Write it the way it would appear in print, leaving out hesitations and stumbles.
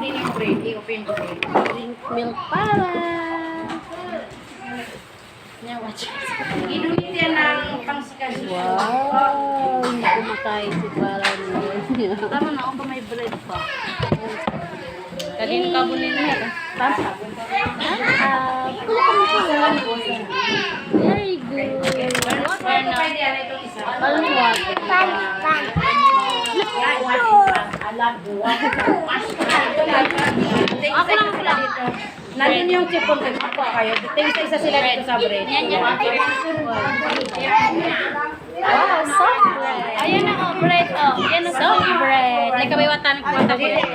din yung bread. I-open ko din. Drink milk para. Inulit yan ng pangsikas. Wow! Hindi kumakain si para niya. Tama na ako may bread pa. Kalin ka mo nila. Thumbs up. Very good. Pwede yan itong isa. Parang water. Ako lang sila dito. Nandun yung chipon ko. Ako kayo. Isa sila dito sa bread. Wow, soft bread. Ayan na, bread. Yan ang Soft bread. Like, kabay watan ko bread.